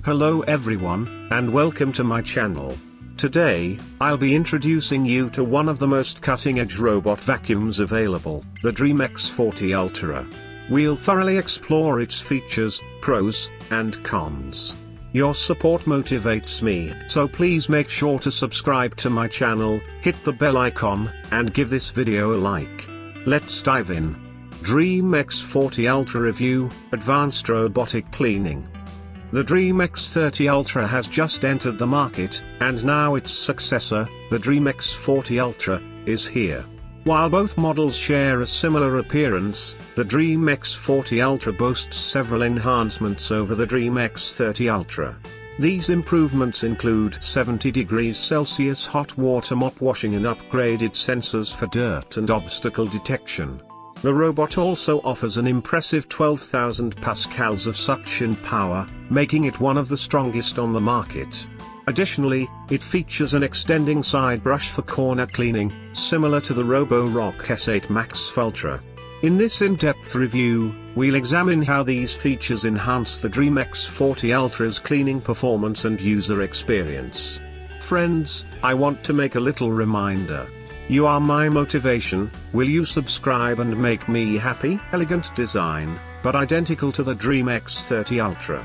Hello everyone, and welcome to my channel. Today, I'll be introducing you to one of the most cutting-edge robot vacuums available, the Dreame X40 Ultra. We'll thoroughly explore its features, pros, and cons. Your support motivates me, so please make sure to subscribe to my channel, hit the bell icon, and give this video a like. Let's dive in. Dreame X40 Ultra Review, Advanced Robotic Cleaning. The Dreame X30 Ultra has just entered the market, and now its successor, the Dreame X40 Ultra, is here. While both models share a similar appearance, the Dreame X40 Ultra boasts several enhancements over the Dreame X30 Ultra. These improvements include 70 degrees Celsius hot water mop washing and upgraded sensors for dirt and obstacle detection. The robot also offers an impressive 12,000 pascals of suction power, making it one of the strongest on the market. Additionally, it features an extending side brush for corner cleaning, similar to the Roborock S8 Max Ultra. In this in-depth review, we'll examine how these features enhance the Dreame X40 Ultra's cleaning performance and user experience. Friends, I want to make a little reminder. You are my motivation. Will you subscribe and make me happy? Elegant design, but identical to the Dreame X30 Ultra.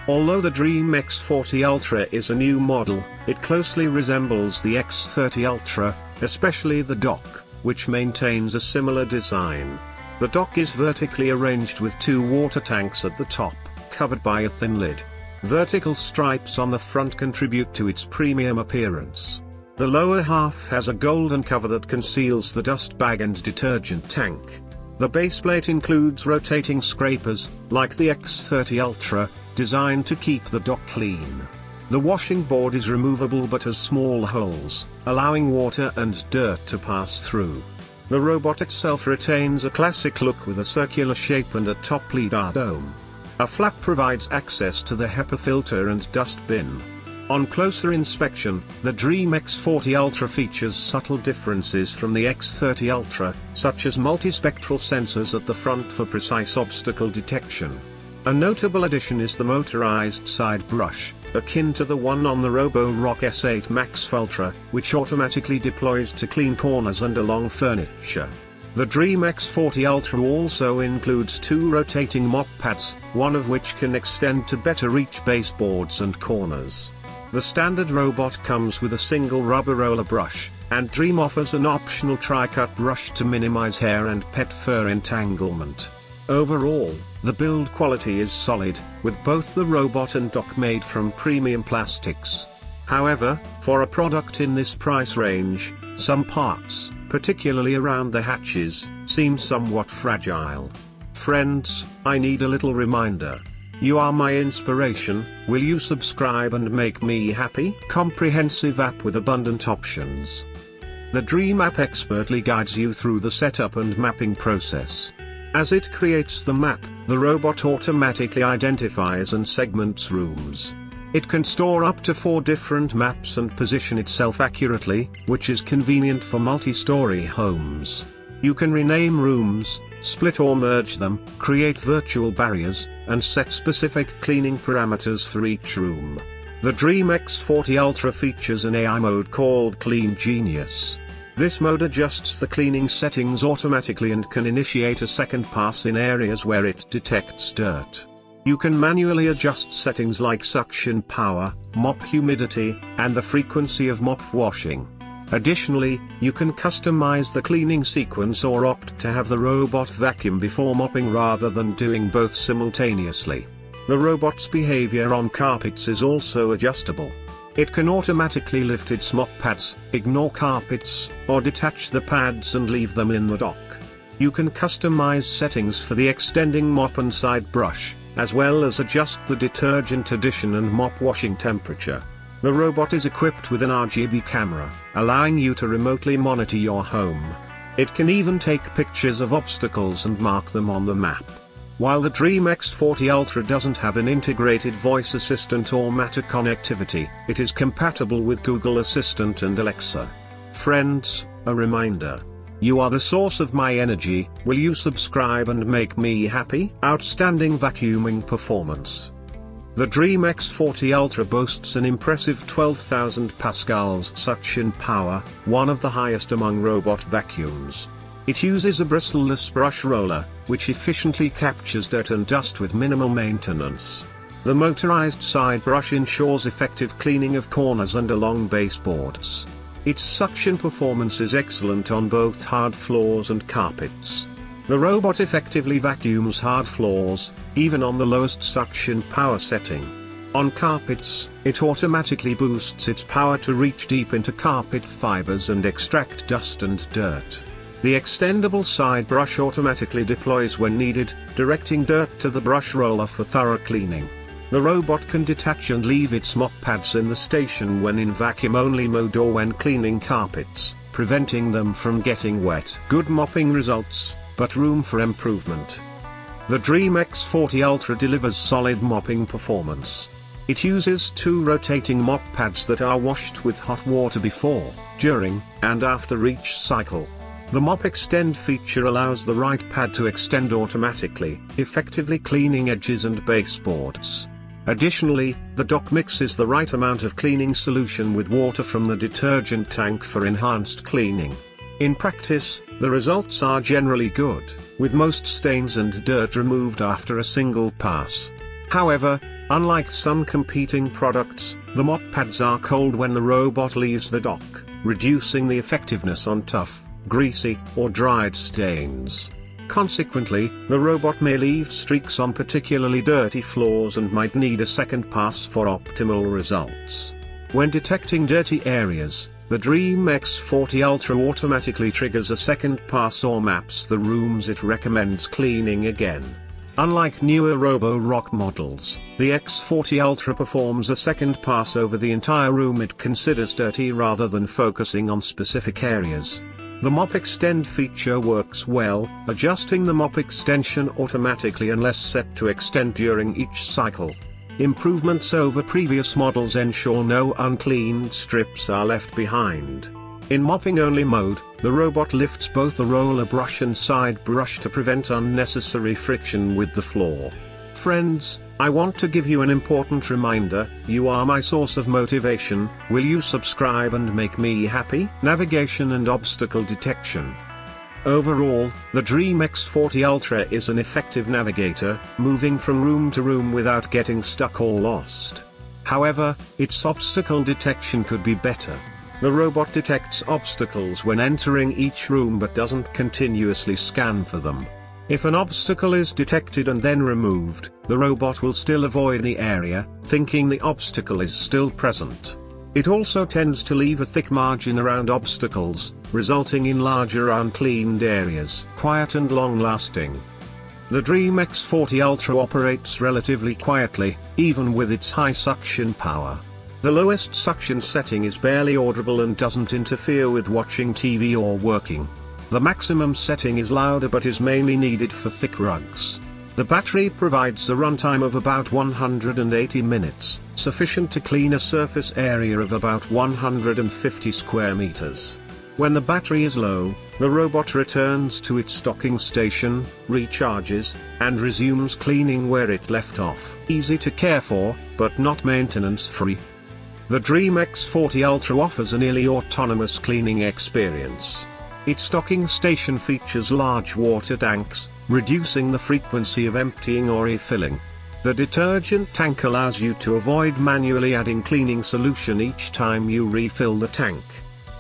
Although the Dreame X40 Ultra is a new model, it closely resembles the X30 Ultra, especially the dock, which maintains a similar design. The dock is vertically arranged with two water tanks at the top, covered by a thin lid. Vertical stripes on the front contribute to its premium appearance. The lower half has a golden cover that conceals the dust bag and detergent tank. The baseplate includes rotating scrapers, like the X30 Ultra, designed to keep the dock clean. The washing board is removable but has small holes, allowing water and dirt to pass through. The robot itself retains a classic look with a circular shape and a top LEDR dome. A flap provides access to the HEPA filter and dust bin. On closer inspection, the Dreame X40 Ultra features subtle differences from the X30 Ultra, such as multispectral sensors at the front for precise obstacle detection. A notable addition is the motorized side brush, akin to the one on the Roborock S8 Max Ultra, which automatically deploys to clean corners and along furniture. The Dreame X40 Ultra also includes two rotating mop pads, one of which can extend to better reach baseboards and corners. The standard robot comes with a single rubber roller brush, and Dreame offers an optional tri-cut brush to minimize hair and pet fur entanglement. Overall, the build quality is solid, with both the robot and dock made from premium plastics. However, for a product in this price range, some parts, particularly around the hatches, seem somewhat fragile. Friends, I need a little reminder. You are my inspiration. Will you subscribe and make me happy? Comprehensive app with abundant options. The Dreame app expertly guides you through the setup and mapping process. As it creates the map, the robot automatically identifies and segments rooms. It can store up to 4 different maps and position itself accurately, which is convenient for multi-story homes. You can rename rooms, split or merge them, create virtual barriers, and set specific cleaning parameters for each room. The Dreame X40 Ultra features an AI mode called Clean Genius. This mode adjusts the cleaning settings automatically and can initiate a second pass in areas where it detects dirt. You can manually adjust settings like suction power, mop humidity, and the frequency of mop washing. Additionally, you can customize the cleaning sequence or opt to have the robot vacuum before mopping rather than doing both simultaneously. The robot's behavior on carpets is also adjustable. It can automatically lift its mop pads, ignore carpets, or detach the pads and leave them in the dock. You can customize settings for the extending mop and side brush, as well as adjust the detergent addition and mop washing temperature. The robot is equipped with an RGB camera, allowing you to remotely monitor your home. It can even take pictures of obstacles and mark them on the map. While the Dreame X40 Ultra doesn't have an integrated voice assistant or Matter connectivity, it is compatible with Google Assistant and Alexa. Friends, a reminder. You are the source of my energy. Will you subscribe and make me happy? Outstanding vacuuming performance. The Dreame X40 Ultra boasts an impressive 12,000 pascals suction power, one of the highest among robot vacuums. It uses a bristleless brush roller, which efficiently captures dirt and dust with minimal maintenance. The motorized side brush ensures effective cleaning of corners and along baseboards. Its suction performance is excellent on both hard floors and carpets. The robot effectively vacuums hard floors, even on the lowest suction power setting. On carpets, it automatically boosts its power to reach deep into carpet fibers and extract dust and dirt. The extendable side brush automatically deploys when needed, directing dirt to the brush roller for thorough cleaning. The robot can detach and leave its mop pads in the station when in vacuum-only mode or when cleaning carpets, preventing them from getting wet. Good mopping results, but room for improvement. The Dreame X40 Ultra delivers solid mopping performance. It uses 2 rotating mop pads that are washed with hot water before, during, and after each cycle. The Mop Extend feature allows the right pad to extend automatically, effectively cleaning edges and baseboards. Additionally, the dock mixes the right amount of cleaning solution with water from the detergent tank for enhanced cleaning. In practice, the results are generally good, with most stains and dirt removed after a single pass. However, unlike some competing products, the mop pads are cold when the robot leaves the dock, reducing the effectiveness on tough, greasy, or dried stains. Consequently, the robot may leave streaks on particularly dirty floors and might need a second pass for optimal results. When detecting dirty areas, the Dreame X40 Ultra automatically triggers a second pass or maps the rooms it recommends cleaning again. Unlike newer Robo-Rock models, the X40 Ultra performs a second pass over the entire room it considers dirty rather than focusing on specific areas. The Mop Extend feature works well, adjusting the mop extension automatically unless set to extend during each cycle. Improvements over previous models ensure no uncleaned strips are left behind. In mopping-only mode, the robot lifts both the roller brush and side brush to prevent unnecessary friction with the floor. Friends, I want to give you an important reminder: you are my source of motivation. Will you subscribe and make me happy? Navigation and obstacle detection. Overall, the Dreame X40 Ultra is an effective navigator, moving from room to room without getting stuck or lost. However, its obstacle detection could be better. The robot detects obstacles when entering each room but doesn't continuously scan for them. If an obstacle is detected and then removed, the robot will still avoid the area, thinking the obstacle is still present. It also tends to leave a thick margin around obstacles, resulting in larger uncleaned areas. Quiet and long-lasting. The Dreame X40 Ultra operates relatively quietly, even with its high suction power. The lowest suction setting is barely audible and doesn't interfere with watching TV or working. The maximum setting is louder but is mainly needed for thick rugs. The battery provides a runtime of about 180 minutes, sufficient to clean a surface area of about 150 square meters. When the battery is low, the robot returns to its docking station, recharges, and resumes cleaning where it left off. Easy to care for, but not maintenance-free. The Dreame X40 Ultra offers a nearly autonomous cleaning experience. Its docking station features large water tanks, reducing the frequency of emptying or refilling. The detergent tank allows you to avoid manually adding cleaning solution each time you refill the tank.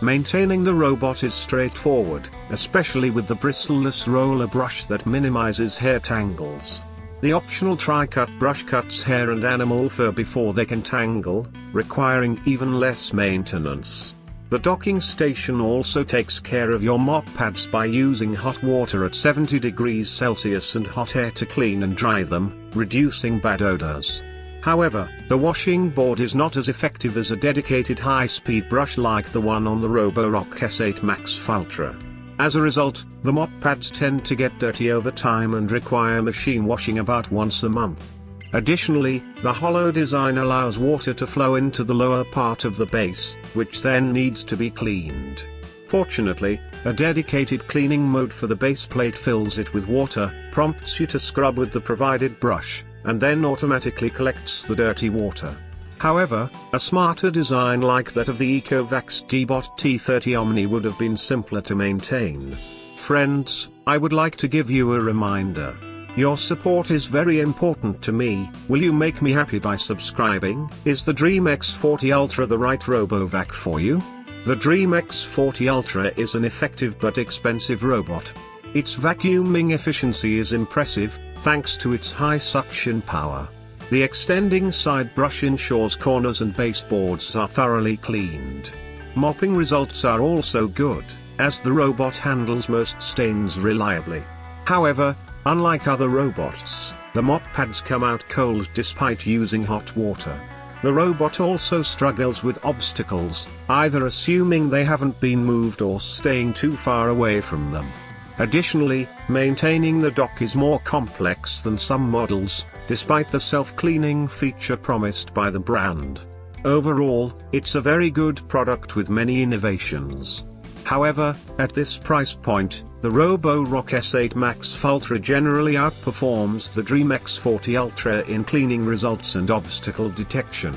Maintaining the robot is straightforward, especially with the bristleless roller brush that minimizes hair tangles. The optional tri-cut brush cuts hair and animal fur before they can tangle, requiring even less maintenance. The docking station also takes care of your mop pads by using hot water at 70 degrees Celsius and hot air to clean and dry them, reducing bad odors. However, the washing board is not as effective as a dedicated high-speed brush like the one on the Roborock S8 Max Ultra. As a result, the mop pads tend to get dirty over time and require machine washing about once a month. Additionally, the hollow design allows water to flow into the lower part of the base, which then needs to be cleaned. Fortunately, a dedicated cleaning mode for the base plate fills it with water, prompts you to scrub with the provided brush, and then automatically collects the dirty water. However, a smarter design like that of the Ecovacs Dreame Bot T30 Omni would have been simpler to maintain. Friends, I would like to give you a reminder. Your support is very important to me. Will you make me happy by subscribing? Is the Dreame X40 Ultra the right RoboVac for you? The Dreame X40 Ultra is an effective but expensive robot. Its vacuuming efficiency is impressive, thanks to its high suction power. The extending side brush ensures corners and baseboards are thoroughly cleaned. Mopping results are also good, as the robot handles most stains reliably. However, unlike other robots, the mop pads come out cold despite using hot water. The robot also struggles with obstacles, either assuming they haven't been moved or staying too far away from them. Additionally, maintaining the dock is more complex than some models, despite the self-cleaning feature promised by the brand. Overall, it's a very good product with many innovations. However, at this price point, the Roborock S8 Max Ultra generally outperforms the Dreame X40 Ultra in cleaning results and obstacle detection.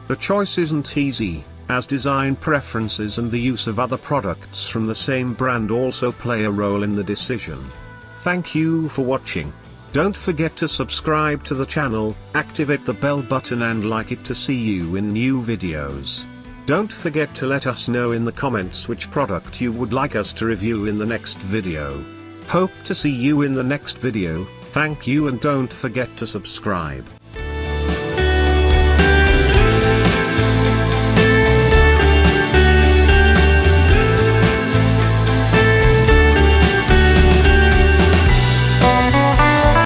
The choice isn't easy, as design preferences and the use of other products from the same brand also play a role in the decision. Thank you for watching. Don't forget to subscribe to the channel, activate the bell button and like it to see you in new videos. Don't forget to let us know in the comments which product you would like us to review in the next video. Hope to see you in the next video. Thank you and don't forget to subscribe.